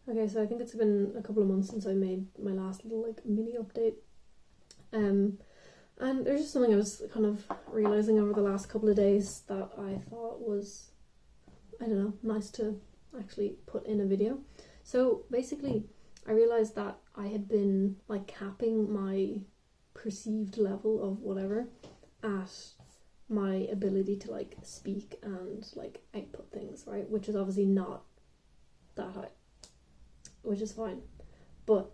Okay, so I think it's been a couple of months since I made my last little like mini update. And there's just something I was kind of realizing over the last couple of days that I thought was, I don't know, nice to actually put in a video. So basically, I realized that I had been like capping my perceived level of whatever at my ability to like speak and like output things, right? Which is obviously not that high, which is fine. But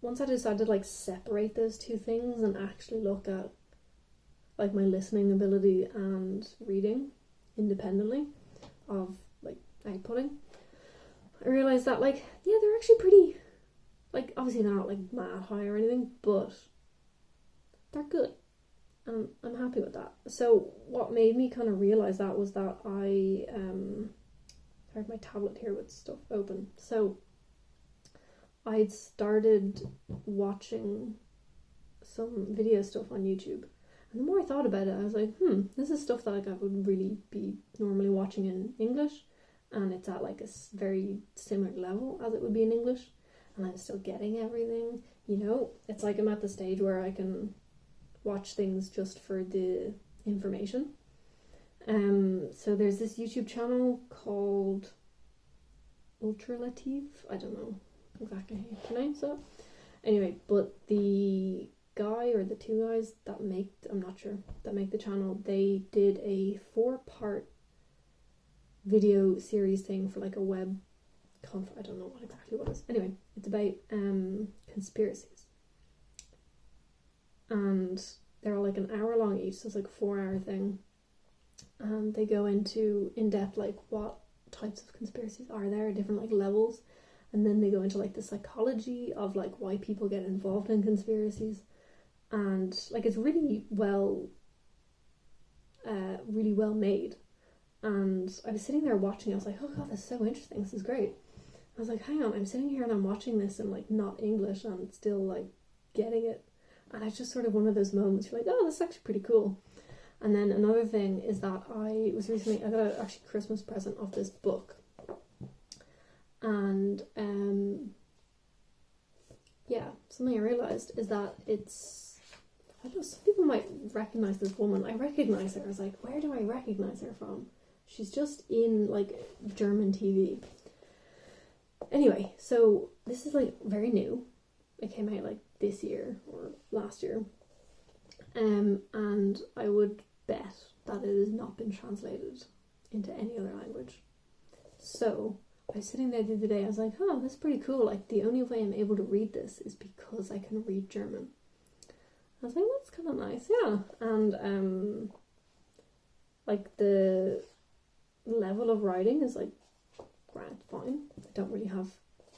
once I decided to like separate those two things and actually look at like my listening ability and reading independently of like outputting, I realized that like, yeah, they're actually pretty, like obviously they're not like mad high or anything, but they're good. And I'm happy with that. So what made me kind of realize that was that I have my tablet here with stuff open. So I'd started watching some video stuff on YouTube. And the more I thought about it, I was like, this is stuff that like I would really be normally watching in English. And it's at like a very similar level as it would be in English. And I'm still getting everything, you know. It's like I'm at the stage where I can watch things just for the information. So there's this YouTube channel called Ultralatif. I don't know exactly how you pronounce it. Anyway, but the guy or the two guys that make, I'm not sure, that make the channel, they did a 4-part video series thing for like a web I don't know what exactly it was. Anyway, it's about conspiracies. And they're like an hour long each, so it's like a 4-hour thing. And they go into in-depth like what types of conspiracies are there, different like levels. And then they go into like the psychology of like why people get involved in conspiracies. And like it's really well made. And I was sitting there watching, I was like, oh god, this is so interesting, this is great. I was like, hang on, I'm sitting here and I'm watching this in like not English and I'm still like getting it. And it's just sort of one of those moments you're like, oh, this is actually pretty cool. And then another thing is that I got a actually Christmas present of this book. And yeah, something I realised is that it's, I don't know, some people might recognise this woman. I recognise her. I was like, where do I recognise her from? She's just in like German TV. Anyway, so this is like very new. It came out like this year or last year. And I would bet that it has not been translated into any other language. So I was sitting there the other day, I was like, oh, that's pretty cool. Like the only way I'm able to read this is because I can read German. I was like, that's kind of nice, yeah. And like the level of writing is like grand, fine. I don't really have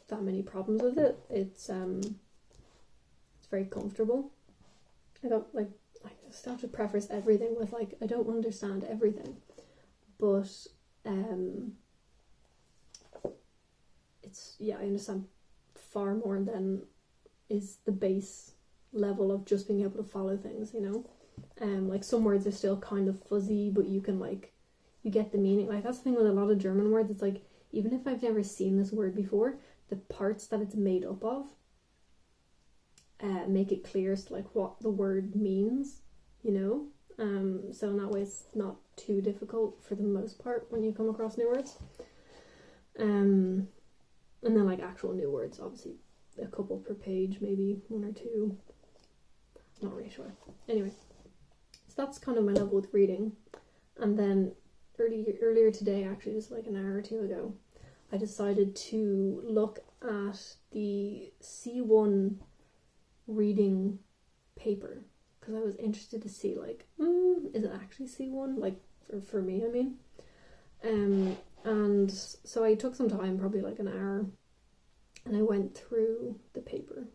that many problems with it. It's very comfortable. I still have to preface everything with like, I don't understand everything, but it's, yeah, I understand far more than is the base level of just being able to follow things, you know. Like some words are still kind of fuzzy, but you can like, you get the meaning. Like that's the thing with a lot of German words, it's like, even if I've never seen this word before, the parts that it's made up of make it clear as to like what the word means, you know. So in that way it's not too difficult for the most part when you come across new words. And then like actual new words, obviously a couple per page, maybe 1 or 2. Not really sure. Anyway, so that's kind of my level with reading. And then earlier today, actually just like an hour or 2 ago, I decided to look at the C1 reading paper because I was interested to see like, is it actually C1? Like for me, I mean. And so I took some time, probably like an hour, and I went through the paper.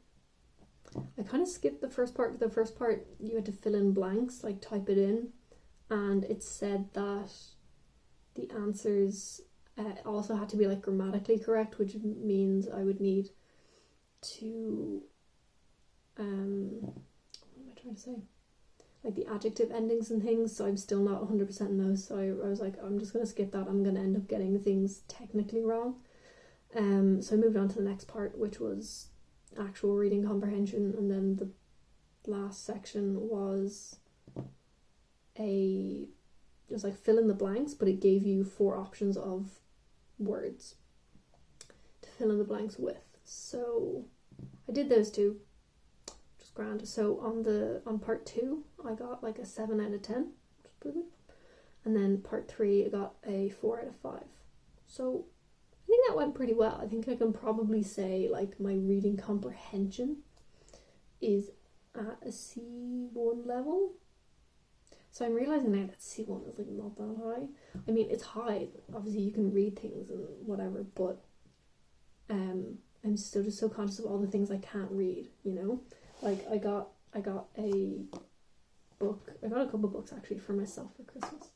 I kind of skipped the first part. The first part you had to fill in blanks, like type it in, and it said that the answers also had to be like grammatically correct, which means I would need to what am I trying to say? Like the adjective endings and things, so I'm still not 100% in those, so I was like, I'm just going to skip that, I'm going to end up getting things technically wrong. So I moved on to the next part, which was actual reading comprehension, and then the last section was it was like fill in the blanks, but it gave you 4 options of words to fill in the blanks with. So I did those 2, which is grand. So on part 2, I got like a 7 out of 10, which is pretty good. And then part 3, I got a 4 out of 5. So I think that went pretty well. I think I can probably say like my reading comprehension is at a C1 level. So I'm realising now that C1 is like not that high. I mean, it's high. Obviously you can read things and whatever, but I'm still just so conscious of all the things I can't read, you know? Like I got a book. I got a couple of books actually for myself for Christmas.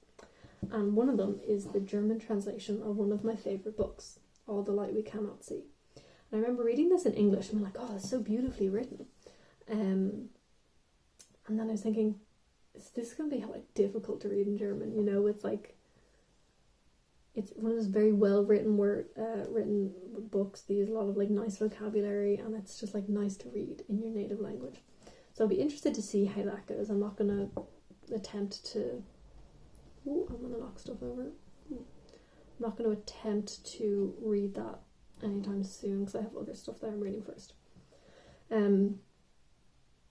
And one of them is the German translation of one of my favourite books, All the Light We Cannot See. And I remember reading this in English and I'm like, oh, it's so beautifully written. And then I was thinking, is this going to be like difficult to read in German? You know, it's like, it's one of those very well written written books. They use a lot of like nice vocabulary, and it's just like nice to read in your native language. So I'll be interested to see how that goes. I'm not going to attempt to... Ooh, I'm going to knock stuff over. I'm not going to attempt to read that anytime soon because I have other stuff that I'm reading first.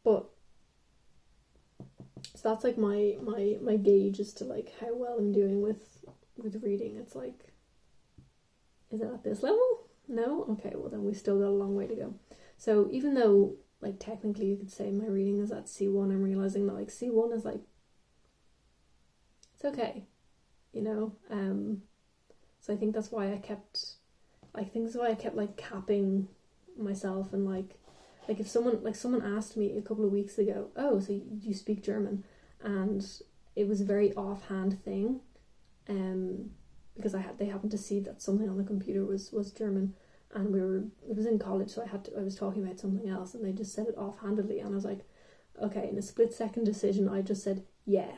But so that's like my gauge as to like how well I'm doing with reading. It's like, is it at this level? No? Okay, well then we still got a long way to go. So even though like technically you could say my reading is at C1, I'm realizing that like C1 is like, it's okay, you know. So I think that's why I kept like capping myself, and like if someone asked me a couple of weeks ago, oh, so you speak German, and it was a very offhand thing, because they happened to see that something on the computer was German, and it was in college, so I was talking about something else, and they just said it offhandedly, and I was like, okay, in a split second decision, I just said yeah,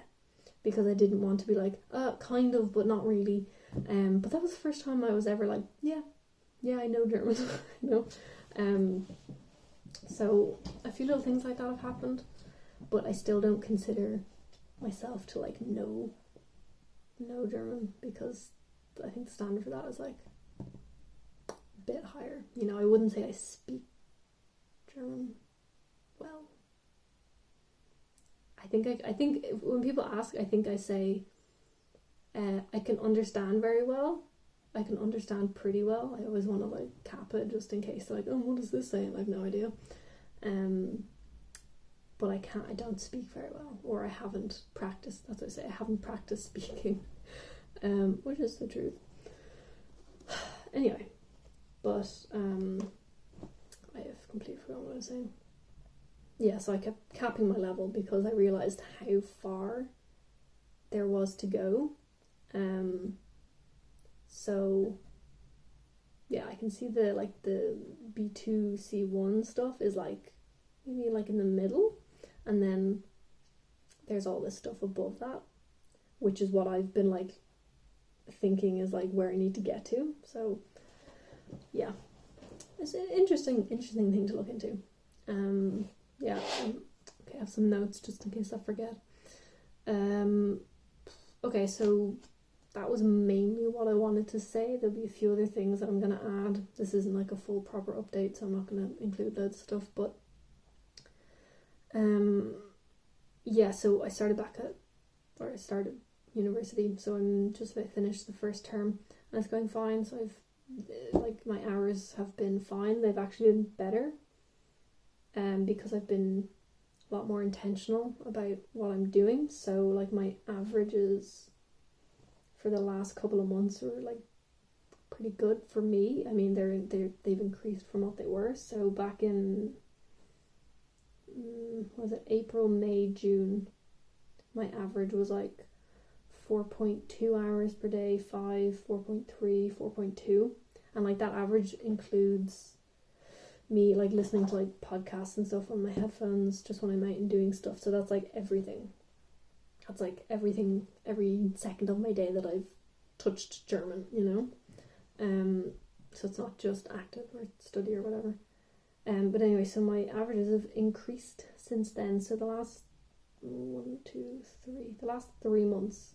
because I didn't want to be like, kind of, but not really. But that was the first time I was ever like, yeah, I know German, you know. So a few little things like that have happened, but I still don't consider myself to like know German, because I think the standard for that is like a bit higher. You know, I wouldn't say I speak German well. I think when people ask, I think I say I can understand very well. I can understand pretty well. I always want to like cap it just in case. Like, oh, what does this say? And I have no idea. But I don't speak very well, or I haven't practiced. That's what I say. I haven't practiced speaking, which is the truth. Anyway, but I have completely forgotten what I was saying. Yeah, so I kept capping my level because I realised how far there was to go. So yeah, I can see the B2 C1 stuff is like maybe like in the middle, and then there's all this stuff above that, which is what I've been like thinking is like where I need to get to. So yeah, it's an interesting thing to look into. Yeah, okay, I have some notes just in case I forget. Okay, so that was mainly what I wanted to say. There'll be a few other things that I'm going to add. This isn't like a full proper update, so I'm not going to include loads of stuff, but yeah, so I started university, so I'm just about finished the first term, and it's going fine. So I've like my hours have been fine. They've actually been better, because I've been a lot more intentional about what I'm doing. So like my averages for the last couple of months were like pretty good for me. I mean, they've increased from what they were. So back in was it April, May, June, my average was like 4.2 hours per day, 4.3, 4.2, and like that average includes me like listening to like podcasts and stuff on my headphones just when I'm out and doing stuff. So that's like everything. That's like everything, every second of my day that I've touched German, you know. so it's not just active or study or whatever. But anyway, so my averages have increased since then. So the last 3 months,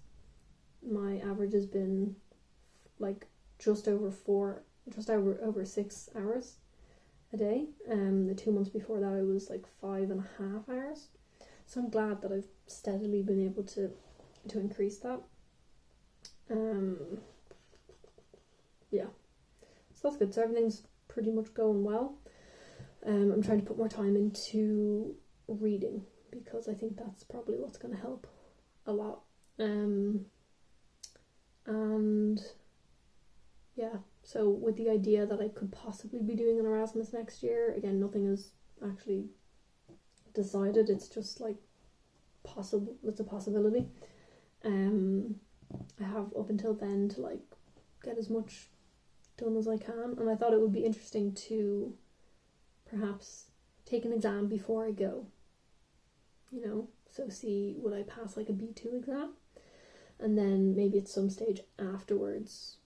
my average has been like just over 6 hours a day. The 2 months before that, it was like 5.5 hours. So I'm glad that I've steadily been able to increase that. Yeah, so that's good. So everything's pretty much going well. I'm trying to put more time into reading because I think that's probably what's going to help a lot. And yeah, so with the idea that I could possibly be doing an Erasmus next year, again, nothing is actually decided. It's just like possible. It's a possibility. I have up until then to like get as much done as I can, and I thought it would be interesting to perhaps take an exam before I go, so see would I pass like a B2 exam, and then maybe at some stage afterwards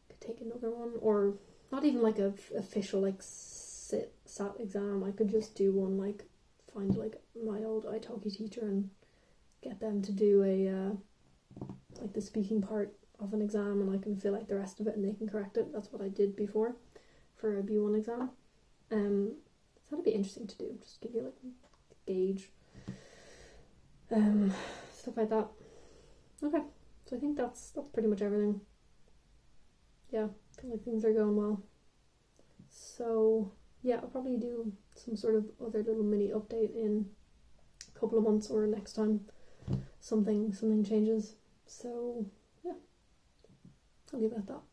could take another one, or not even like a official like sat exam. I could just do one, like find like my old italki teacher and get them to do a like the speaking part of an exam, and I can fill out the rest of it and they can correct it. That's what I did before for a B1 exam. So that'd be interesting to do, just give you like a gauge, stuff like that. Okay, so I think that's pretty much everything. Yeah, I feel like things are going well. So yeah, I'll probably do some sort of other little mini update in a couple of months or next time something changes. So yeah, I'll leave it at that.